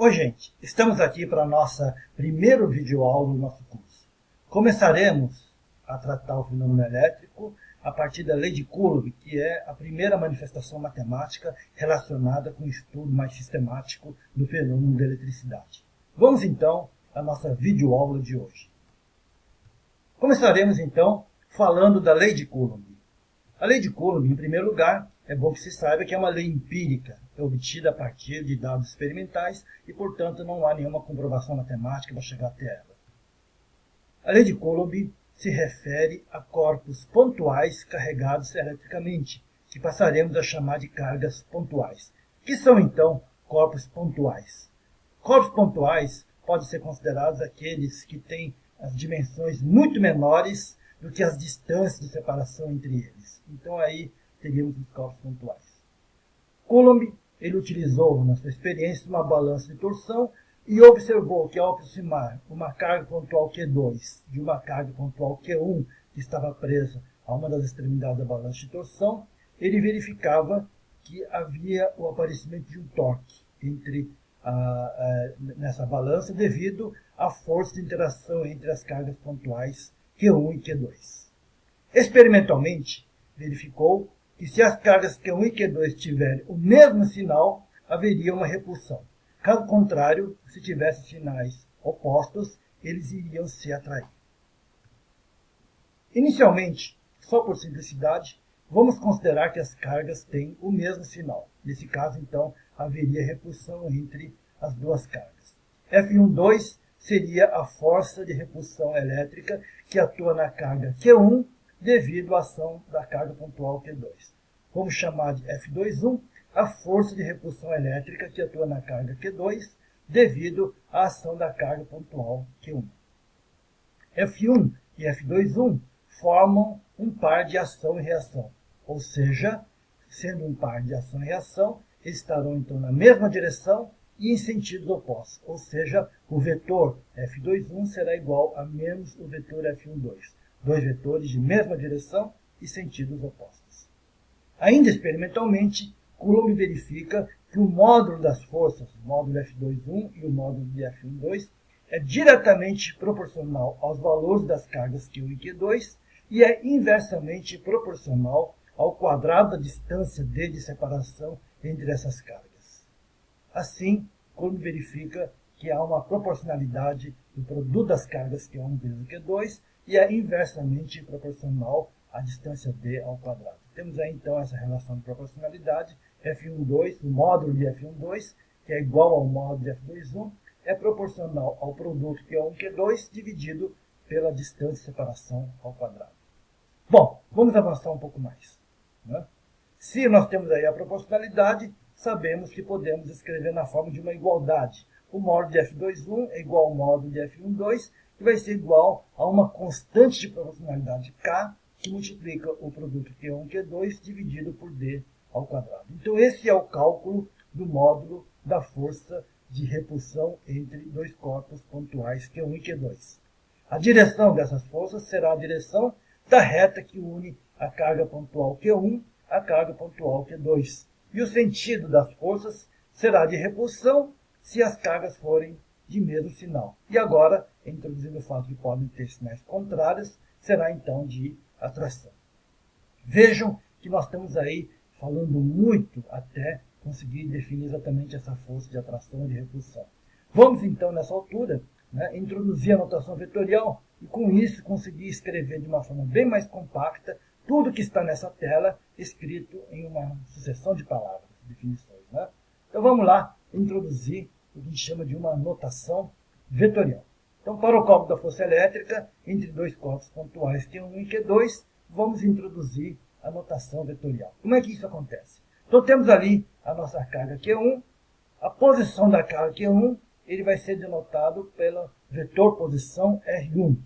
Oi, gente! Estamos aqui para a nossa primeira videoaula do nosso curso. Começaremos a tratar o fenômeno elétrico a partir da lei de Coulomb, que é a primeira manifestação matemática relacionada com o estudo mais sistemático do fenômeno da eletricidade. Vamos então à nossa videoaula de hoje. Começaremos então falando da lei de Coulomb. A lei de Coulomb, em primeiro lugar, é bom que se saiba que é uma lei empírica, obtida a partir de dados experimentais e, portanto, não há nenhuma comprovação matemática para chegar até ela. A lei de Coulomb se refere a corpos pontuais carregados eletricamente, que passaremos a chamar de cargas pontuais. O que são, então, corpos pontuais? Corpos pontuais podem ser considerados aqueles que têm as dimensões muito menores do que as distâncias de separação entre eles. Então, aí teríamos os corpos pontuais. Coulomb ele utilizou, na sua experiência, uma balança de torção e observou que, ao aproximar uma carga pontual Q2 de uma carga pontual Q1, que estava presa a uma das extremidades da balança de torção, ele verificava que havia o aparecimento de um torque nessa balança devido à força de interação entre as cargas pontuais Q1 e Q2. Experimentalmente, verificou que se as cargas Q1 e Q2 tiverem o mesmo sinal, haveria uma repulsão. Caso contrário, se tivessem sinais opostos, eles iriam se atrair. Inicialmente, só por simplicidade, vamos considerar que as cargas têm o mesmo sinal. Nesse caso, então, haveria repulsão entre as duas cargas. F12 seria a força de repulsão elétrica que atua na carga Q1 devido à ação da carga pontual Q2. Vamos chamar de F21 a força de repulsão elétrica que atua na carga Q2 devido à ação da carga pontual Q1. F1 e F21 formam um par de ação e reação, ou seja, sendo um par de ação e reação, eles estarão então na mesma direção e em sentidos opostos, ou seja, o vetor F21 será igual a menos o vetor F12. Dois vetores de mesma direção e sentidos opostos. Ainda experimentalmente, Coulomb verifica que o módulo das forças, o módulo F21 e o módulo de F12, é diretamente proporcional aos valores das cargas Q1 e Q2 e é inversamente proporcional ao quadrado da distância D de separação entre essas cargas. Assim, Coulomb verifica que há uma proporcionalidade do produto das cargas Q1 vezes Q2 e é inversamente proporcional à distância D ao quadrado. Temos aí então essa relação de proporcionalidade, F12, o módulo de F12, que é igual ao módulo de F21, é proporcional ao produto Q1 e Q2 dividido pela distância de separação ao quadrado. Bom, vamos avançar um pouco mais. Se nós temos aí a proporcionalidade, sabemos que podemos escrever na forma de uma igualdade. O módulo de F21 é igual ao módulo de F12, que vai ser igual a uma constante de proporcionalidade K, que multiplica o produto Q1 e Q2 dividido por D ao quadrado. Então, esse é o cálculo do módulo da força de repulsão entre dois corpos pontuais Q1 e Q2. A direção dessas forças será a direção da reta que une a carga pontual Q1 à carga pontual Q2. E o sentido das forças será de repulsão se as cargas forem de mesmo sinal. E agora, introduzindo o fato de que podem ter sinais contrários, será então de atração. Vejam que nós estamos aí falando muito até conseguir definir exatamente essa força de atração e de repulsão. Vamos então, nessa altura, introduzir a notação vetorial e com isso conseguir escrever de uma forma bem mais compacta tudo que está nessa tela escrito em uma sucessão de palavras, definições. Então vamos lá introduzir o que a gente chama de uma notação vetorial. Então, para o cálculo da força elétrica entre dois corpos pontuais Q1 e Q2, vamos introduzir a notação vetorial. Como é que isso acontece? Então, temos ali a nossa carga Q1, a posição da carga Q1, ele vai ser denotado pelo vetor posição R1.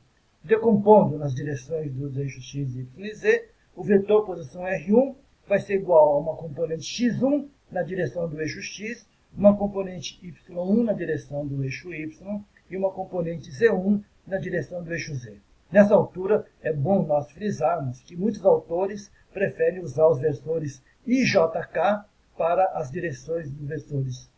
Decompondo nas direções dos eixos X, Y e Z, o vetor posição R1 vai ser igual a uma componente X1 na direção do eixo X, uma componente Y1 na direção do eixo Y e uma componente Z1 na direção do eixo Z. Nessa altura, é bom nós frisarmos que muitos autores preferem usar os versores IJK para as direções dos versores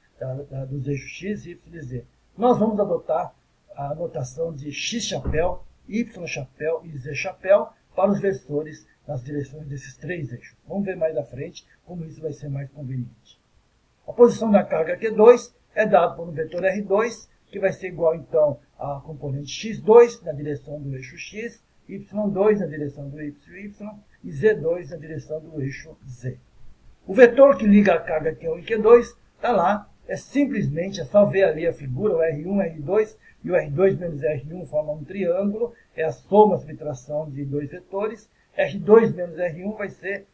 dos eixos x, y e z. Nós vamos adotar a notação de x chapéu, y chapéu e z chapéu para os versores nas direções desses três eixos. Vamos ver mais à frente como isso vai ser mais conveniente. A posição da carga Q2 é dada por um vetor R2, que vai ser igual, então, a componente x2 na direção do eixo x, y2 na direção do y e z2 na direção do eixo z. O vetor que liga a carga Q1 e Q2 está lá, é só ver ali a figura, o R1, R2 e o R2 menos R1 formam um triângulo, é a soma, subtração de dois vetores. R2 menos R1 vai ser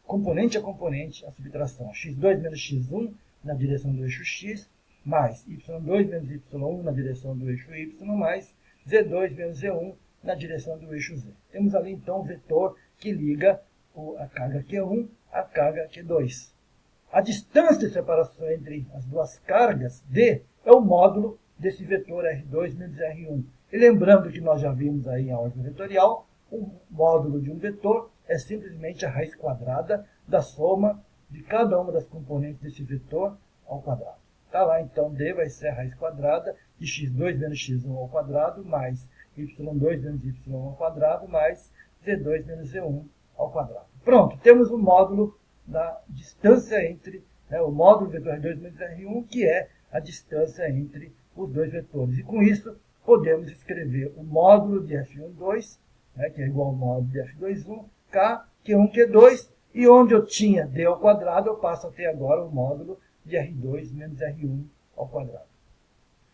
componente a componente a subtração. X2 menos X1 na direção do eixo x, mais Y2 menos Y1 na direção do eixo y, mais Z2 menos Z1 na direção do eixo z. Temos ali, então, o vetor que liga a carga Q1 à carga Q2. A distância de separação entre as duas cargas, D, é o módulo desse vetor R2 menos R1. E lembrando que nós já vimos aí em álgebra vetorial, o módulo de um vetor é simplesmente a raiz quadrada da soma de cada uma das componentes desse vetor ao quadrado. Está lá, então, D vai ser a raiz quadrada de x2 menos x1 ao quadrado, mais y2 menos y1 ao quadrado, mais z2 menos z1 ao quadrado. Pronto, temos o módulo da distância entre, o módulo do vetor R2 menos R1, que é a distância entre os dois vetores. E com isso, podemos escrever o módulo de F1,2, que é igual ao módulo de F2,1, K, Q1, Q2, e onde eu tinha D ao quadrado, eu passo a ter agora o módulo de R2 menos R1 ao quadrado.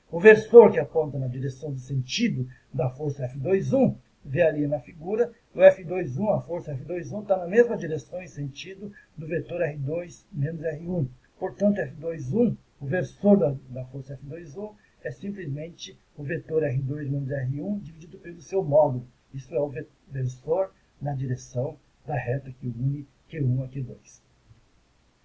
O versor que aponta na direção do sentido da força F2,1, vê ali na figura, o F2,1, a força F2,1 está na mesma direção e sentido do vetor R2 menos R1. Portanto, F2,1, o versor da força F2,1, é simplesmente o vetor R2 menos R1 dividido pelo seu módulo. Isso é o versor na direção da reta que une Q1 a Q2.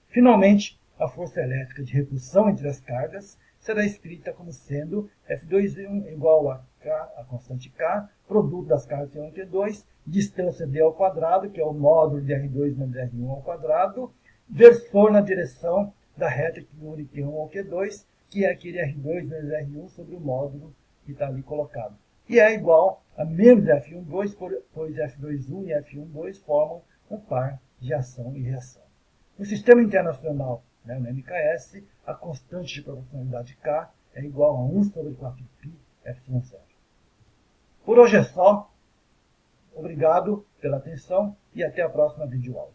Finalmente, a força elétrica de repulsão entre as cargas será escrita como sendo F2,1 igual a K, a constante K, produto das cargas Q1 e Q2, distância D ao quadrado, que é o módulo de R2 menos R1 ao quadrado, versor na direção da reta que une Q1 ao Q2, que é aquele R2 menos R1 sobre o módulo que está ali colocado. E é igual a menos F1,2, pois F2,1 e F1,2 formam um par de ação e reação. No sistema internacional, no MKS, a constante de proporcionalidade K é igual a 1 sobre 4π F0. Por hoje é só. Obrigado pela atenção e até a próxima videoaula.